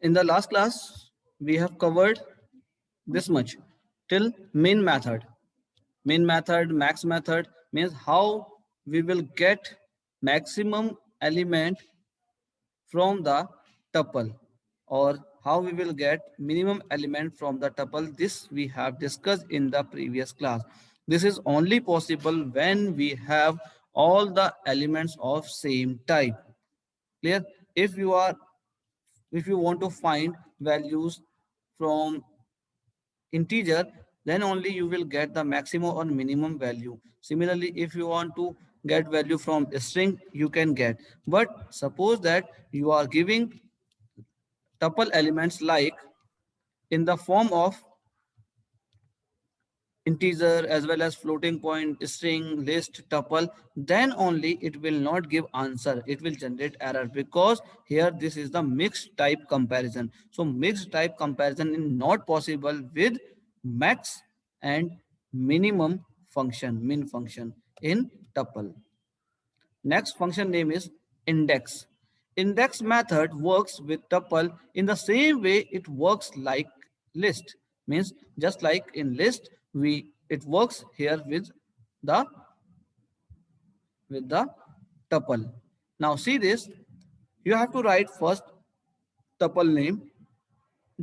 In the last class, we have covered this much till min method. Min method, max method means how we will get maximum element from the tuple, or how we will get minimum element from the tuple. This we have discussed in the previous class. This is only possible when we have all the elements of same type. Clear? If you are, if you want to find values from integer, then only you will get the maximum or minimum value. Similarly, if you want to get value from a string, you can get. But suppose that you are giving tuple elements like in the form of integer as well as floating point, string, list, tuple, then only it will not give answer, it will generate error, because here this is the mixed type comparison. So mixed type comparison is not possible with max and minimum function, min function in tuple. Next function name is index. Index method works with tuple in the same way it works like list. Means just like in list, it works here the with the tuple. Now see this. You have to write first tuple name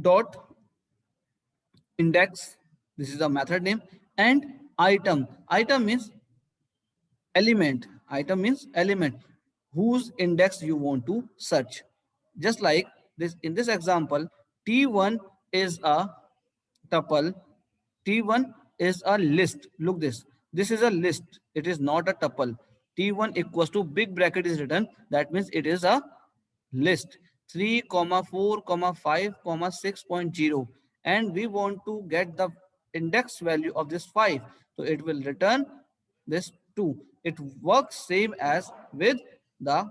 dot index. This is the method name, and item. Item means element. Item means element whose index you want to search. Just like this, in this example, t1 is a tuple, t1 is a list. Look this, this is a list, it is not a tuple. T1 equals to big bracket is written, that means it is a list. 3 comma 4 comma 5 comma 6.0, and we want to get the index value of this 5, so it will return this 2. It works same as with the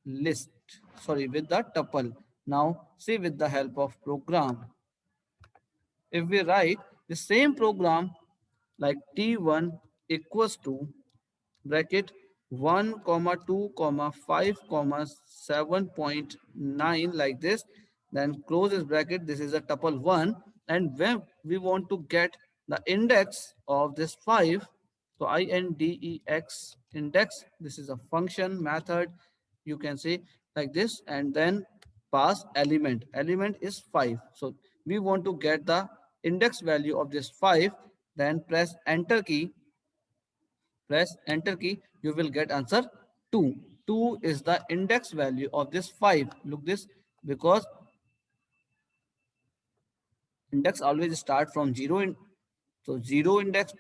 list, sorry, with the tuple. Now see, with the help of program, if we write the same program like t1 equals to bracket 1 comma 2 comma 5 comma 7.9 like this, then close this bracket, this is a tuple 1, and when we want to get the index of this 5, so index index, this is a function method, you can say like this, and then pass element, element is 5. So we want to get the index value of this 5, then press enter key, press enter key, you will get answer 2. 2 is the index value of this 5. Look this, because index always start from 0 in, so 0 index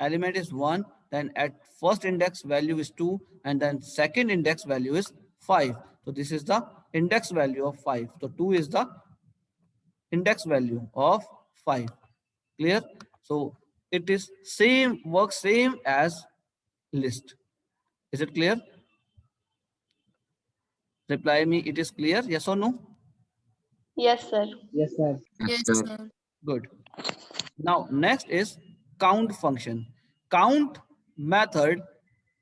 element is 1, then at first index value is 2, and then second index value is 5. So this is the index value of 5. So 2 is the index value of 5. Clear? So it is same, works same as list. Is it clear? Reply me, it is clear, yes or no? Yes, sir. Yes, sir. Yes, sir. Good. Now next is count function. Count method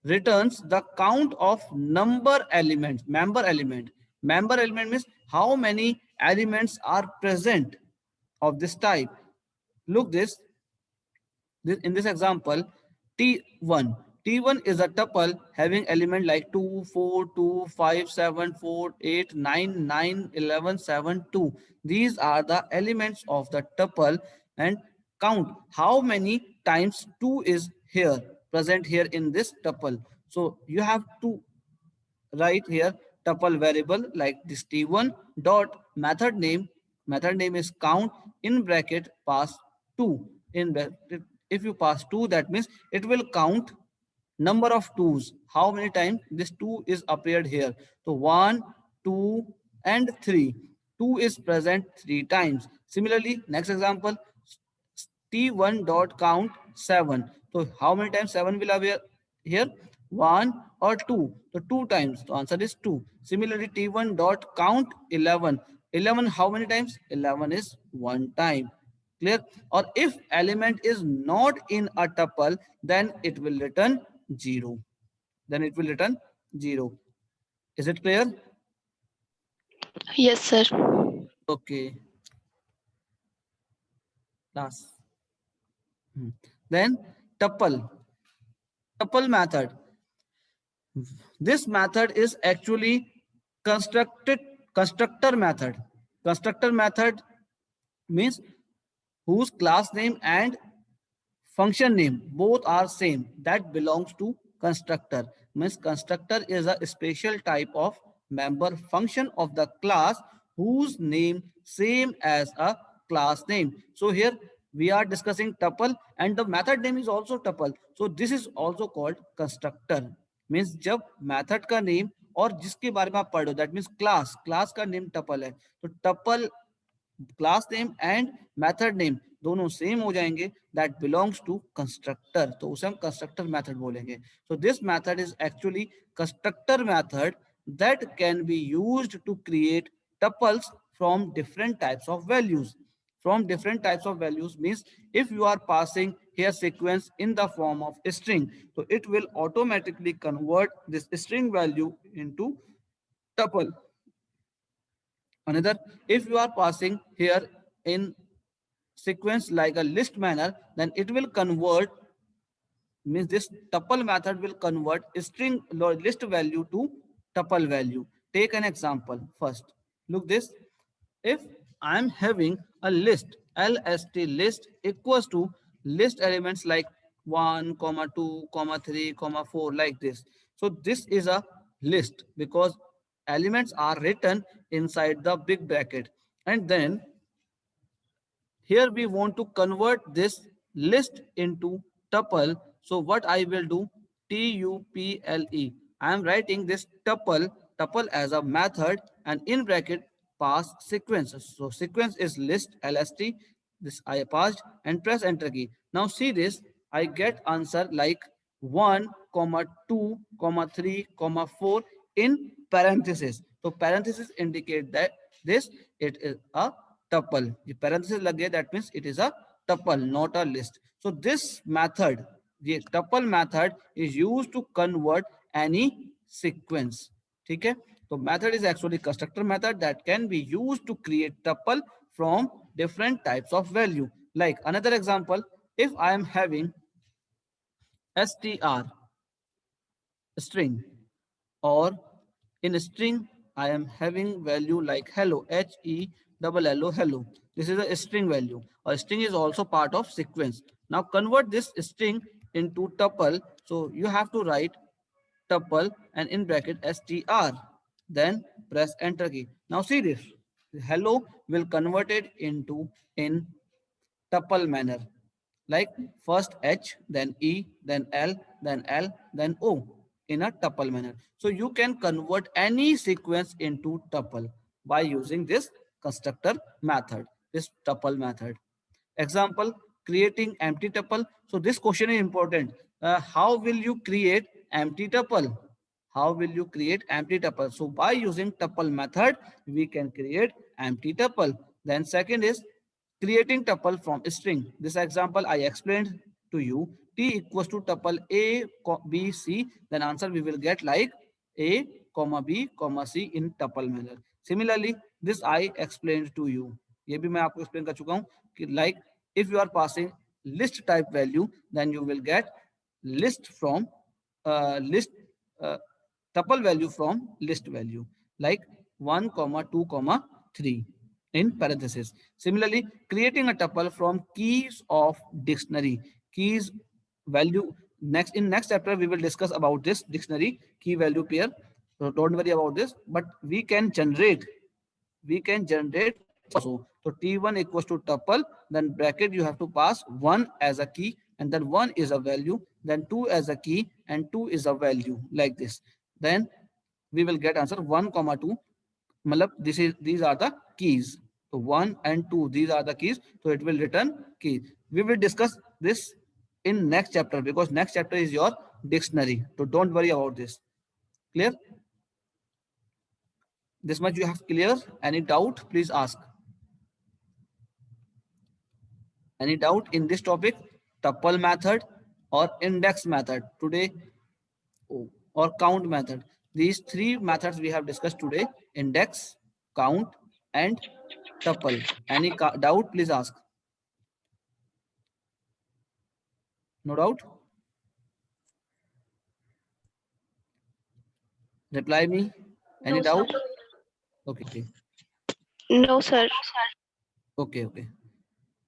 returns the count of number elements, member element. Member element means how many elements are present of this type. Look this, in this example, T1. T1 is a tuple having element like 2, 4, 2, 5, 7, 4, 8, 9, 9, 11, 7, 2. These are the elements of the tuple, and count how many times 2 is here, present here in this tuple. So you have to write here tuple variable like this t1 dot method name is count, in bracket pass 2, in bracket. If you pass 2, that means it will count number of 2's, how many times this 2 is appeared here. So 1, 2 and 3, 2 is present 3 times. Similarly, next example, t1 dot count 7, so how many times 7 will appear here? 1 or 2, so 2 times, the answer is 2. Similarly, t1 dot count 11, 11 how many times? 11 is 1 time. Clear? Or if element is not in a tuple, then it will return 0. Then it will return 0. Is it clear? Yes, sir. Okay. Last. Then tuple. Tuple method. This method is actually constructed constructor method. Constructor method means whose class name and function name both are same, that belongs to constructor. Means constructor is a special type of member function of the class whose name same as a class name. So here we are discussing tuple and the method name is also tuple, so this is also called constructor. Means जब method का name और जिसके बारे में आप पढ़ रहे हो, that means class का name tuple है, तो tuple class name and method name दोनों सेम हो जाएंगे, दैट बिलोंग्स टू कंस्ट्रक्टर, तो उसे हम कंस्ट्रक्टर मेथड बोलेंगे. So this method is actually constructor method that can be used to create tuples from different types of values. From different types of values means if you are passing here sequence in the form of string, so it will automatically convert this string value into tuple. Another, if you are passing here in sequence like a list manner, then it will convert, means this tuple method will convert string list value to tuple value. Take an example first. Look this. If I am having a list, lst list equals to list elements like 1, comma 2, comma 3, comma 4 like this. So this is a list because elements are written inside the big bracket, and then here we want to convert this list into tuple. So what I will do, tuple. I am writing this tuple as a method and in bracket pass sequence. So sequence is list lst. This I passed and press enter key. Now see this, I get answer like 1, comma 2, comma 3, comma 4 in parenthesis. So parenthesis indicate that this it is a tuple. The parenthesis लग गया, that means it is a tuple, not a list. So this method, the tuple method is used to convert any sequence. ठीक है? So method is actually constructor method that can be used to create tuple from different types of value. Like another example, if I am having str string, or in string I am having value like hello, hello, hello. This is a string value. A string is also part of sequence. Now convert this string into tuple. So you have to write tuple and in bracket str, then press enter key. Now see this, hello will convert it into in tuple manner, like first H, then E, then L, then L, then O in a tuple manner. So you can convert any sequence into tuple by using this constructor method, this tuple method. Example, creating empty tuple. So this question is important. How will you create empty tuple? How will you create empty tuple? So by using tuple method, we can create empty tuple. Then second is creating tuple from string. This example I explained to you. T equals to tuple A, B, C. Then answer we will get like A, comma B, comma C in tuple manner. Similarly, this I explained to you. ये भी मैं आपको explain कर चुका हूँ कि like if you are passing list type value, then you will get list from list uh, tuple value from list value like 1 comma 2 comma 3 in parenthesis. Similarly, creating a tuple from keys of dictionary. Keys value, next chapter we will discuss about this dictionary key value pair. So don't worry about this, but we can generate also. So T1 equals to tuple, then bracket you have to pass 1 as a key, and then 1 is a value, then 2 as a key, and 2 is a value like this. Then we will get answer 1 comma 2. Malab, these are the keys. So 1 and 2, these are the keys. So it will return key. We will discuss this in next chapter because next chapter is your dictionary. So don't worry about this. Clear? This much you have clear. Any doubt, please ask. Any doubt in this topic? Tuple method or index method today, or count method. These three methods we have discussed today: index, count, and tuple. Any doubt? Please ask. No doubt? Reply me. Any No, sir. doubt? Okay. No, sir. Okay.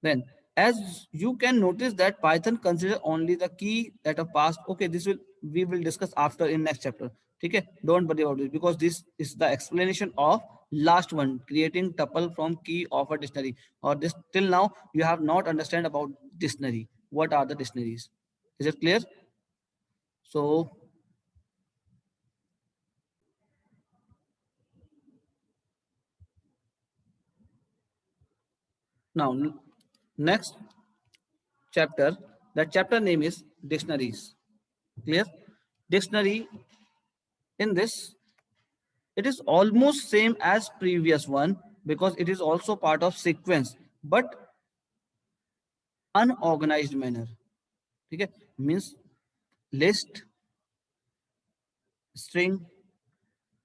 Then, as you can notice that Python consider only the key that are passed. Okay, this will we will discuss after in next chapter. Okay, don't worry about it because this is the explanation of last one, creating tuple from key of a dictionary. Or this till now you have not understand about dictionary. What are the dictionaries? Is it clear? So now next chapter. That chapter name is dictionaries. Clear? Dictionary in this, it is almost same as previous one because it is also part of sequence but unorganized manner. Okay, means list, string,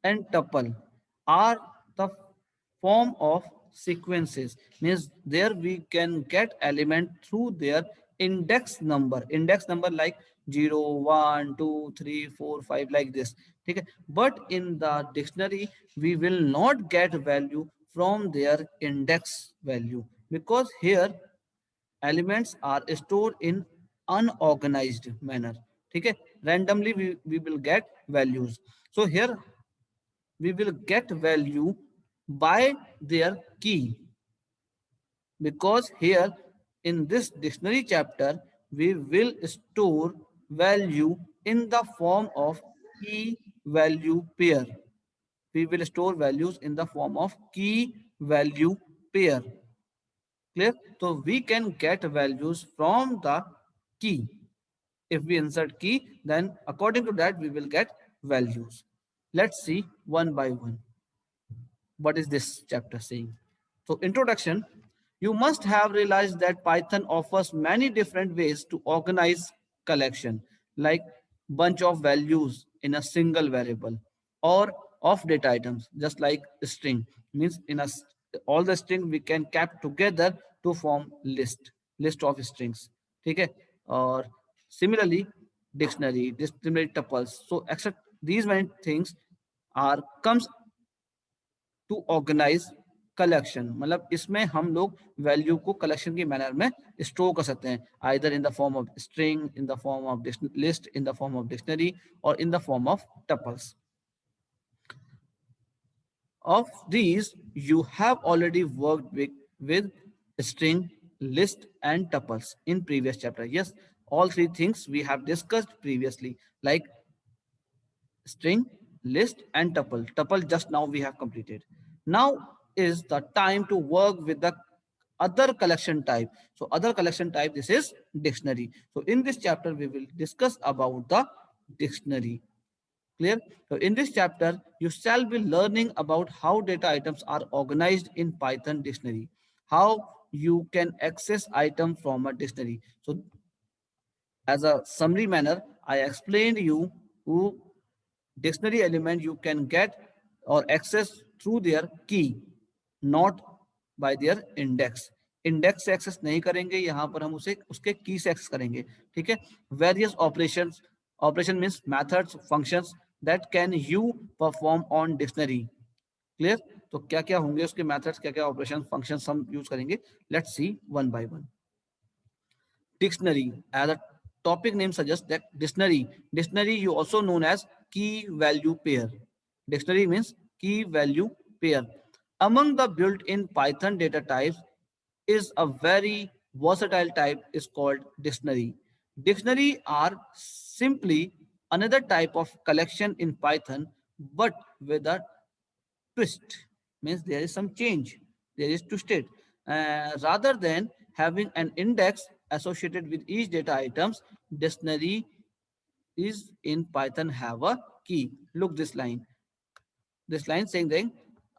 and tuple are the form of sequences. Means there we can get element through their index number like 0, 1, 2, 3, 4, 5, like this. Okay, but in the dictionary we will not get value from their index value because here elements are stored in unorganized manner. Okay, randomly we will get values. So here we will get value by their key, because here in this dictionary chapter we will store value in the form of key value pair. We will store values in the form of key value pair. Clear? So we can get values from the key. If we insert key, then according to that we will get values. Let's see one by one. What is this chapter saying? So, introduction. You must have realized that Python offers many different ways to organize collection, like bunch of values in a single variable, or of data items, just like string. Means in all the string we can cap together to form list of strings. Okay, or similarly dictionary, similarly tuples. So, except these many things are comes to organise collection, मतलब इसमें हम लोग value को collection की manner में store कर सकते हैं, either in the form of string, in the form of list, in the form of dictionary, और in the form of tuples. Of these you have already worked with string, list, and tuples in previous chapter. Yes, all three things we have discussed previously, like string, list, and tuple. Tuple just now we have completed. Now is the time to work with the other collection type. So other collection type, this is dictionary. So in this chapter we will discuss about the dictionary. Clear? So in this chapter you shall be learning about how data items are organized in Python dictionary, how you can access item from a dictionary. So as a summary manner, I explained you who dictionary element you can get or access through their key, not by their index. Index से access नहीं करेंगे, यहाँ पर हम उसे उसके की से एक्सेस करेंगे. ठीक है. Various operations, operation means methods, functions that can you perform on dictionary. Clear? तो क्या क्या होंगे उसके मेथड्स, क्या क्या ऑपरेशन फंक्शंस हम यूज करेंगे. Let's see one by one. Dictionary, as a topic name suggests, that dictionary you also known as key value pair. Dictionary means key value pair. Among the built-in Python data types is a very versatile type is called dictionary. Dictionary are simply another type of collection in Python, but with a twist. Means there is some change, there is twisted. Rather than having an index associated with each data items, dictionary is in Python have a key. Look this line saying that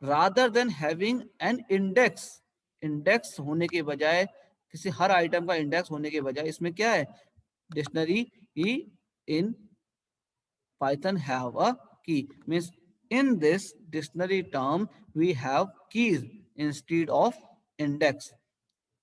rather than having an index होने के बजाय किसी हर item का index होने के बजाय इसमें क्या है, dictionary E in Python have a key. Means in this dictionary term, we have keys instead of index.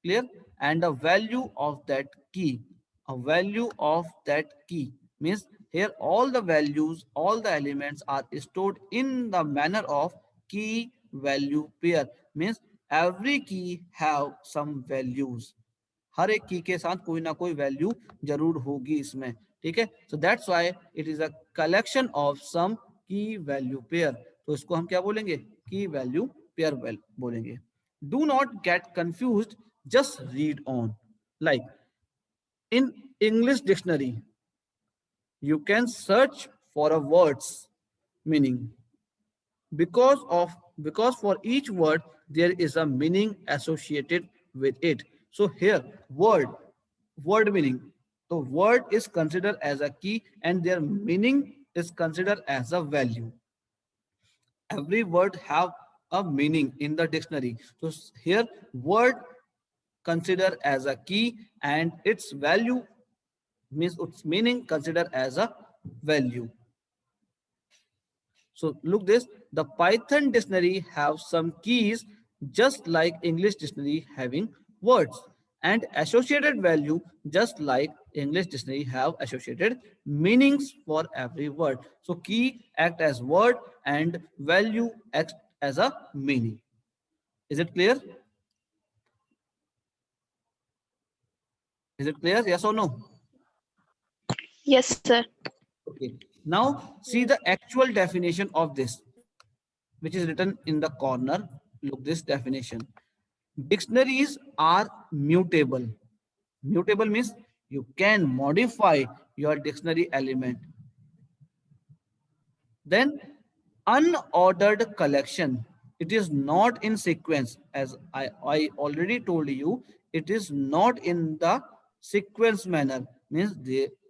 Clear? And the value of that key. A value of that key means here all the values, all the elements are stored in the manner of key value pair. Means every key have some values. हर एक की के साथ कोई ना कोई value जरूर होगी इसमें, ठीक है। So that's why it is a collection of some key value pair. तो इसको हम क्या बोलेंगे, की वैल्यू पेयर बोलेंगे। Do not get confuse, just read on. Like in English dictionary you can search for a words meaning, because for each word there is a meaning associated with it. So here word meaning, the word is considered as a key and their meaning is considered as a value. Every word have a meaning in the dictionary. So here word considered as a key and its value means its meaning considered as a value. So look this, the Python dictionary have some keys just like English dictionary having words, and associated value just like English dictionary have associated meanings for every word. So key act as word and value act as a meaning. Is it clear? Is it clear? Yes or no? Yes, sir. Okay. Now see the actual definition of this, which is written in the corner. Look this definition. Dictionaries are mutable. Mutable means you can modify your dictionary element. Then unordered collection. It is not in sequence. As I already told you, it is not in the sequence manner. Means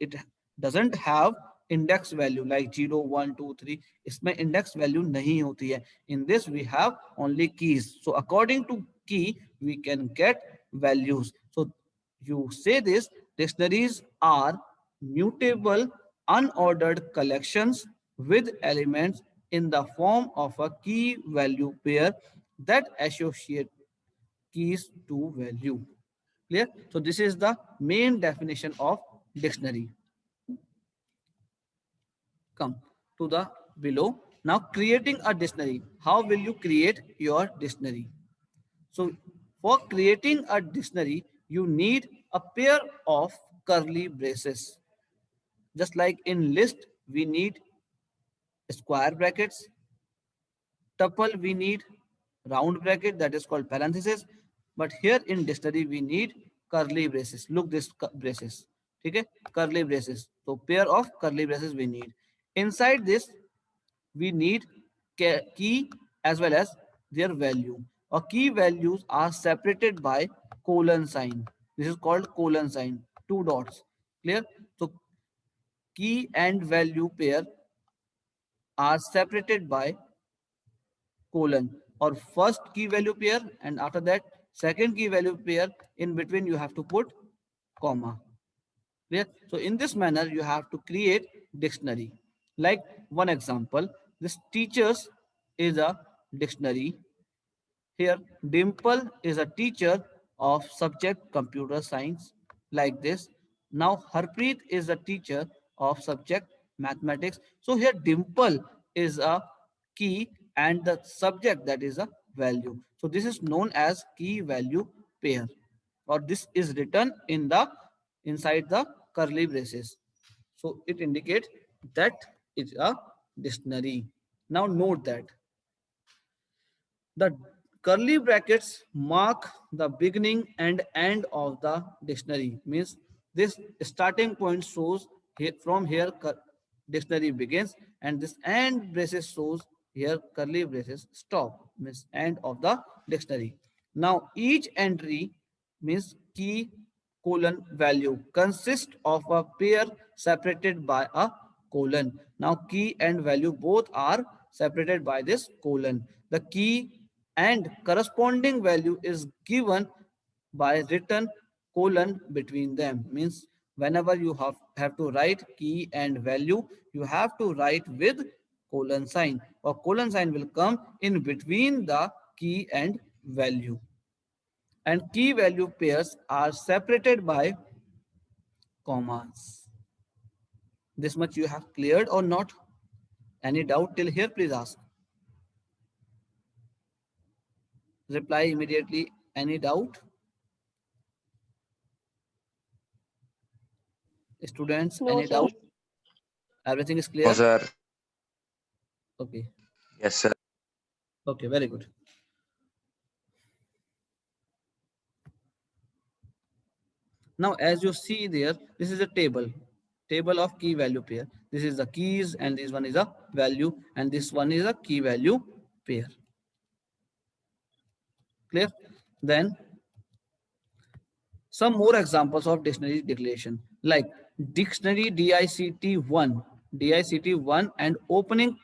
it doesn't have index value like 0, 1, 2, 3. इसमें index value नहीं होती है. In this we have only keys. So according to key, we can get values. So you say this, dictionaries are mutable, unordered collections with elements in the form of a key value pair that associate keys to value. Clear? So this is the main definition of dictionary. Come to the below. Now creating a dictionary. How will you create your dictionary? So for creating a dictionary, you need a pair of curly braces. Just like in list, we need square brackets. Tuple, we need round bracket, that is called parenthesis. But here in dictionary, we need curly braces. Look this braces. Okay, curly braces. So pair of curly braces we need. Inside this, we need key as well as their value. Or key values are separated by colon sign. This is called colon sign. Two dots. Clear? So key and value pair are separated by colon, or first key value pair, and after that second key value pair. In between you have to put comma. Clear? So in this manner you have to create dictionary. Like one example, this teachers is a dictionary. Here, Dimple is a teacher of subject computer science, like this. Now, Harpreet is a teacher of subject mathematics. So here, Dimple is a key and the subject, that is a value. So this is known as key value pair, or this is written in the inside the curly braces. So it indicates that it's a dictionary. Now note that the curly brackets mark the beginning and end of the dictionary. Means this starting point shows here, from here dictionary begins, and this end braces shows here curly braces stop, means end of the dictionary. Now each entry means key colon value consists of a pair separated by a colon. Now key and value both are separated by this colon. The key and corresponding value is given by written colon between them. Means whenever you have to write key and value, you have to write with colon sign, or colon sign will come in between the key and value. And key value pairs are separated by commas. This much you have cleared or not? Any doubt till here? Please ask. Reply immediately. Any doubt? Students, No, any sir. doubt? Everything is No, clear? sir. Okay. Yes, sir. Okay, very good. Now, as you see there, this is a table of key value pair. This is the keys, and this one is a value, and this one is a key value pair. Clear? Then some more examples of dictionary declaration, like dictionary DICT1, DICT1 and opening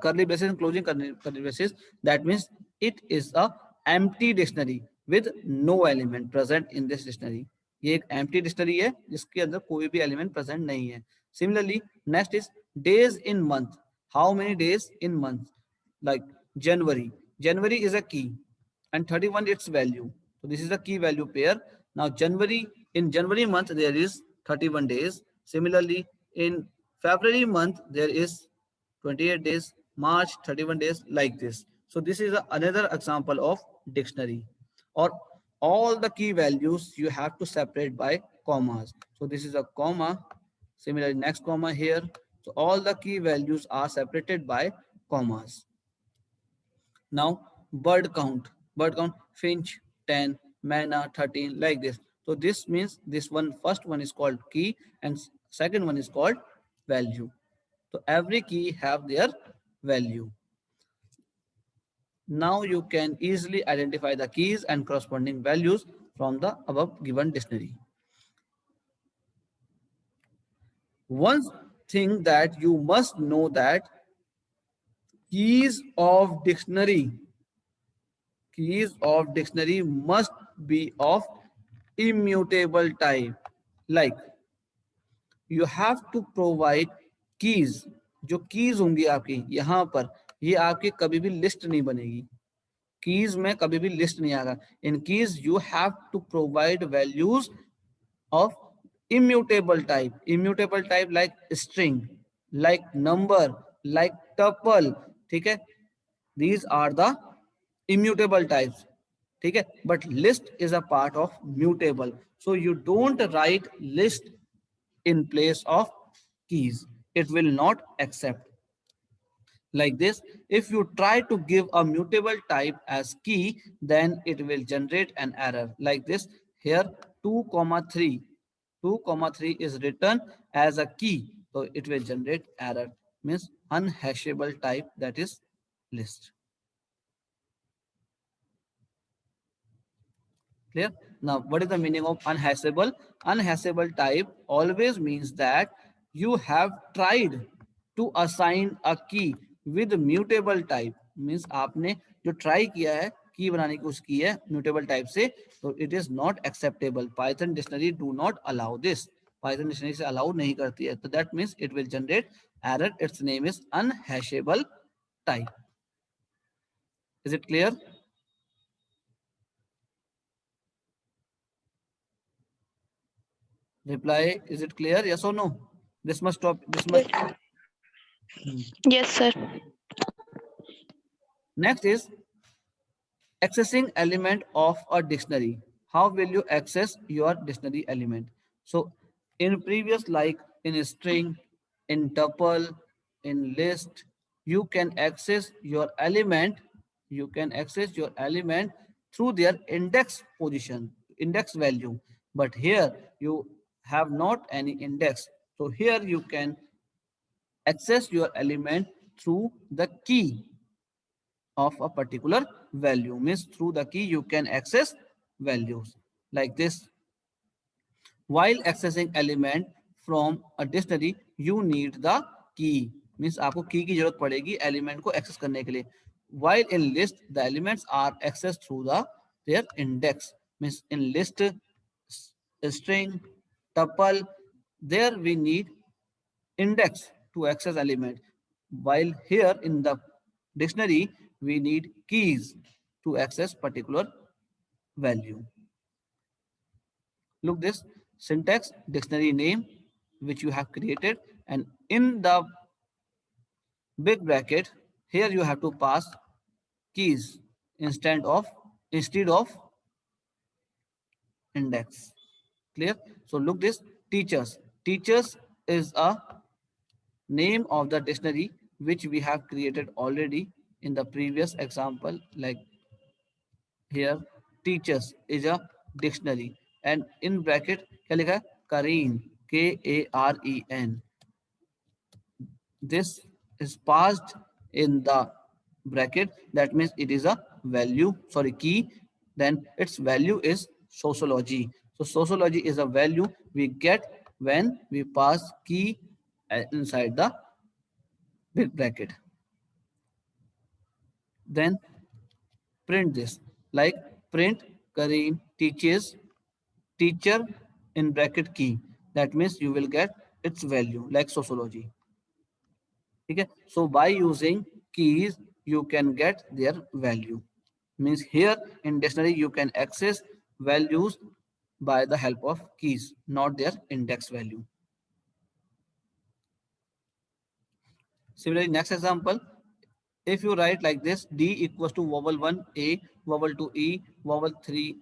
curly braces and closing curly braces. That means it is a empty dictionary with no element present in this dictionary. ये एक empty dictionary है जिसके अंदर कोई भी element present नहीं है. Similarly, next is days in month. How many days in month? Like January. January is a key and 31 its value. So this is the key value pair. Now January, in January month there is 31 days. Similarly, in February month there is 28 days, March 31 days, like this. So this is another example of dictionary. Or all the key values you have to separate by commas. So this is a comma. Similarly, next comma here. So all the key values are separated by commas. Now bird count, finch 10, manna 13, like this. So this means this one, first one is called key and second one is called value. So every key have their value. Now you can easily identify the keys and corresponding values from the above given dictionary. One thing that you must know, that keys of dictionary keys of dictionary must be of immutable type. Like you have to provide keys. जो keys होंगी आपकी यहाँ पर, ये आपकी कभी भी list नहीं बनेगी. Keys में कभी भी लिस्ट नहीं आएगा. In keys you have to provide values of immutable type. Immutable type like string, like number, like tuple. ठीक है? These are the immutable types. ठीक है? But list is a part of mutable. So you don't write list in place of keys. It will not accept. Like this, if you try to give a mutable type as key, then it will generate an error. Like this, here 2 comma 3. 2 comma 3 is written as a key. So it will generate error. Means unhashable type, that is list. Clear? Now, what is the meaning of unhashable? Unhashable type always means that you have tried to assign a key with mutable type. Means आपने जो try किया है की बनाने की कोशिश की है mutable type से, तो it is not acceptable. Python dictionary do not allow this. Python dictionary से allow नहीं करती है. So that means it will generate error. Its name is unhashable type. Is it clear? Reply, is it clear? Yes or no? This must stop. This must. Hmm. Yes, sir. Next is accessing element of a dictionary. How will you access your dictionary element? So in previous, like in a string, in tuple, in list, you can access your element. You can access your element through their index position, index value. But here you have not any index. So here you can access your element through the key of a particular value. Means through the key you can access values like this. While accessing element from a dictionary you need the key. Means आपको key की जरूरत पड़ेगी element को access करने के लिए. While in list the elements are accessed through the their index. Means in list string, tuple. There we need index to access element. While here in the dictionary, we need keys to access particular value. Look this syntax dictionary name which you have created, and in the big bracket here you have to pass keys instead of index. Clear? So look this teachers. Teachers is a name of the dictionary which we have created already in the previous example. Like here teachers is a dictionary, and in bracket क्या लिखा है? Karen, Karen. This is passed in the bracket. That means it is a value, sorry, key. Then its value is sociology. So sociology is a value we get when we pass key inside the big bracket. Then print this, like print Kareem teaches teacher in bracket key. That means you will get its value like sociology. Okay, so by using keys you can get their value. Means here in dictionary you can access values by the help of keys, not their index value. Similarly, next example, if you write like this, D equals to vowel 1 A, vowel 2 E, vowel 3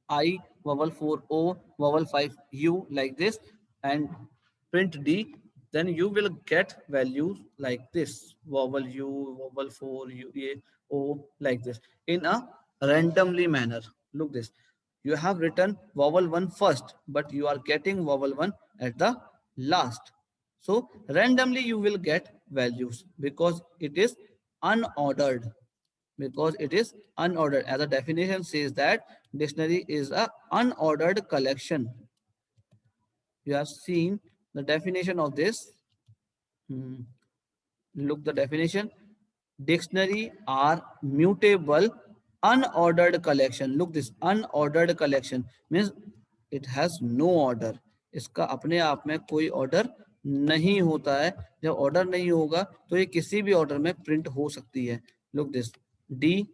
I, vowel 4 O, vowel 5 U, like this, and print D, then you will get values like this, vowel U, vowel 4 U, A, O, like this, in a randomly manner. Look this. You have written vowel 1 first, but you are getting vowel 1 at the last. So randomly you will get values because it is unordered. Because it is unordered. As the definition says that dictionary is a unordered collection. You have seen the definition of this. Hmm. Look the definition. Dictionary are mutable unordered collection. Look this unordered collection means it has no order. इसका अपने आप में कोई order नहीं होता है. जब order नहीं होगा तो ये किसी भी ऑर्डर में प्रिंट हो सकती है. लुक दिस डी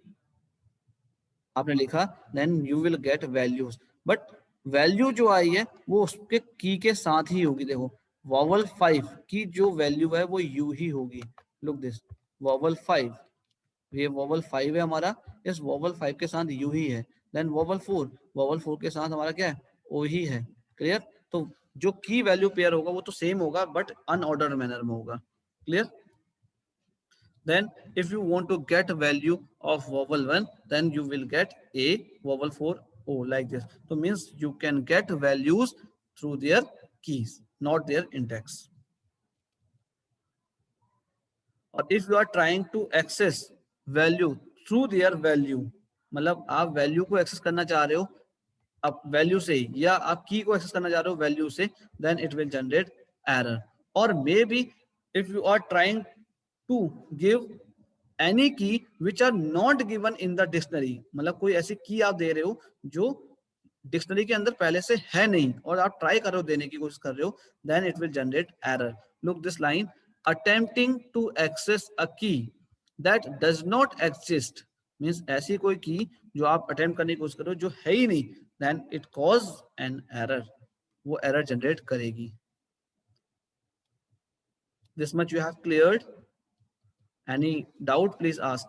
आपने लिखा, then you will get values, but value जो आई है वो उसके की के साथ ही होगी. देखो वॉवल 5 की जो वैल्यू है वो यू ही होगी. लुक दिस वॉवल 5, ये वॉवल 5 है हमारा, इस वॉवल 5 के साथ यू ही है. देन वॉवल 4 के साथ हमारा क्या है, ओ ही है. क्लियर? तो जो की वैल्यू पेयर होगा वो तो सेम होगा बट अनऑर्डर्ड मैनर में होगा. Clear? Then if you want to get value of vowel 1, then you will get A, vowel 4, O, like this. So means you can get values through their keys, not their index. और if you are trying to access value through their value, मतलब आप value को access करना चाह रहे हो आप value से ही, या आप की को एक्सेस करना चाह रहे हो वैल्यू से, then it will generate error. और maybe if you are trying to give any key which are not given in the dictionary, मतलब कोई ऐसी की आप दे रहे हो जो डिक्शनरी के अंदर पहले से है नहीं और आप ट्राई कर रहे हो देने की कोशिश कर रहे हो, then it will generate error. Look this line, attempting to access a key that does not exist, means ऐसी कोई की जो आप अटेम्प्ट करने की कोशिश करो जो है ही नहीं, then it cause an error, वो एरर जनरेट करेगी. This much you have cleared. Any doubt please ask.